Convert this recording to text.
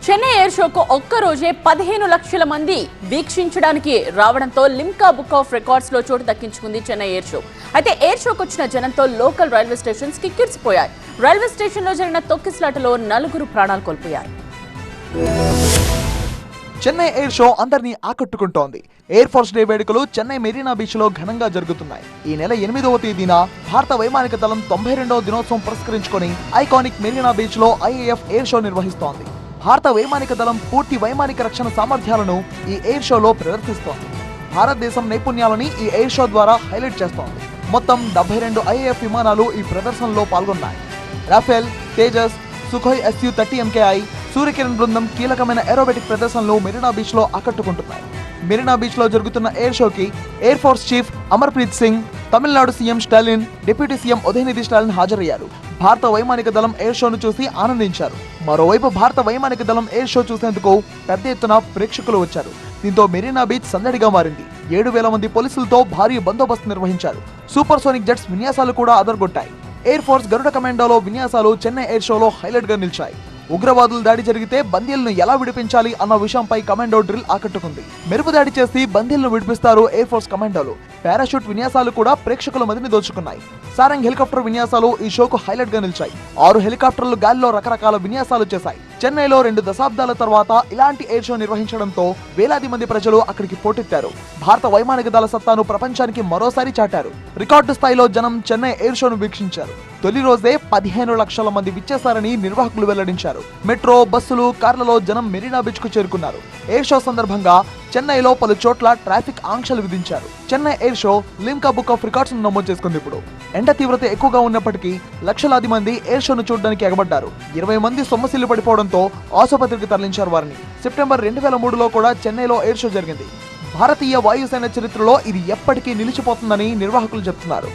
Chennai air షోకు ఒక్క రోజే 15 లక్షల మంది వీక్షించడానికి రావడంతో లిమ్కా బుక్ ఆఫ్ రికార్డ్స్ లో చోటు దక్కించుకుంది చెన్నై ఎయిర్ షో. అయితే ఎయిర్ షోకు వచ్చిన జనంతో లోకల్ రైల్వే స్టేషన్స్ కిక్కిరిసిపోయాయి. రైల్వే స్టేషన్ లో జరిగిన తొక్కిసలాటలో 4 ప్రాణాలు కోల్పోయారు. చెన్నై ఎయిర్ షో అందరినీ ఆకట్టుకుంటోంది. ఎయిర్ ఫోర్స్ డే వేడుకలు చెన్నై మెరీనా బీచ్ లో ఘనంగా జరుగుతున్నాయి. ఈ నెల 8వ తేదీన భారత వైమానిక దళం 92వ దినోత్సవం పురస్కరించుకొని ఐకానిక్ మెరీనా బీచ్ లో ఐఏఎఫ్ ఎయిర్ షో నిర్వహిస్తోంది. భారత వైమానిక దళం పూర్తి వైమానిక రక్షణ సామర్థ్యాలను ఈ ఎయిర్ షోలో ప్రదర్శిస్తోంది. భారతదేశం నైపుణ్యాలని ఈ ఎయిర్ షో ద్వారా హైలైట్ చేస్తోంది. మొత్తం 72 ఐఏఎఫ్ విమానాలు ఈ ప్రదర్శనలో పాల్గొన్నాయి. Rafale, Tejas, Sukhoi Su-30 MKI, Suryakiran బృందం కీలకమైన ఏరోబెటిక్ ప్రదర్శనలు మెరీనా బీచ్ లో ఆకట్టుకుంటున్నాయి. మెరీనా బీచ్ లో జరుగుతున్న ఎయిర్ షోకి air force chief Amarpreet Singh, Tamil Nadu CM Stalin, deputy CM Udhayanidhi Stalin హాజరయ్యారు. భారత వైమానిక దళం ఎయిర్ షోను చూసి ఆనందించారు. మరోవైపు భారత వైమానిక దళం ఎయిర్ షో చూసేందుకు పెద్ద ఎత్తున ప్రేక్షకులు వచ్చారు. దీంతో మెరీనా బీచ్ సందడిగా మారింది. 7,000 మంది పోలీసులతో భారీ బందోబస్తు నిర్వహించారు. సూపర్ సోనిక్ జెట్స్ విన్యాసాలు కూడా అదరగొట్టాయి. ఎయిర్ ఫోర్స్ గరుడ కమాండోలో విన్యాసాలు చెన్నై ఎయిర్ షోలో హైలైట్ గా నిలిచాయి. ఉగ్రవాదులు దాడి జరిగితే బందీలను ఎలా విడిపించాలి అన్న విషయంపై కమాండో డ్రిల్ ఆకట్టుకుంది. మెరుపు దాడి చేసి బందీలను విడిపిస్తారు ఎయిర్ ఫోర్స్ కమాండోలు. పారాషూట్ విన్యాసాలు కూడా ప్రేక్షకుల మదిని దోచుకున్నాయి. సారంగ్ హెలికాప్టర్ విన్యాసాలు ఈ షోకు హైలైట్ గా నిలిచాయి. 6 హెలికాప్టర్లు గాలిలో రకరకాల విన్యాసాలు చేశాయి. చెన్నైలో 2 దశాబ్దాల తర్వాత ఇలాంటి ఎయిర్ షో నిర్వహించడంతో వేలాది మంది ప్రజలు అక్కడికి పోటెత్తారు. భారత వైమానిక దళ సత్తాను ప్రపంచానికి మరోసారి చాటారు. రికార్డు స్థాయిలో జనం చెన్నై ఎయిర్ షోను వీక్షించారు. తొలి రోజే 15 లక్షల మంది విచ్చేశారని నిర్వాహకులు వెల్లడించారు. మెట్రో, బస్సులు, కార్లలో జనం మెరీనా బీచ్ కు చేరుకున్నారు. ఎయిర్ షో సందర్భంగా చెన్నైలో పలు చోట్ల ట్రాఫిక్ ఆంక్షలు విధించారు. Chennai air show Limca book of records ను నమోదు చేసుకుంది. ఇప్పుడు ఎండ తీవ్రత ఎక్కువగా ఉన్నప్పటికీ లక్షలాది మంది ఎయిర్ షోను చూడడానికి ఎగబడ్డారు. 20 మంది సొమ్మసిల్లు పడిపోవడంతో ఆసుపత్రికి తరలించారు వారిని. సెప్టెంబర్ 2003లో కూడా చెన్నైలో ఎయిర్ షో జరిగింది. భారతీయ వాయుసేన చరిత్రలో ఇది ఎప్పటికీ నిలిచిపోతుందని నిర్వాహకులు చెప్తున్నారు.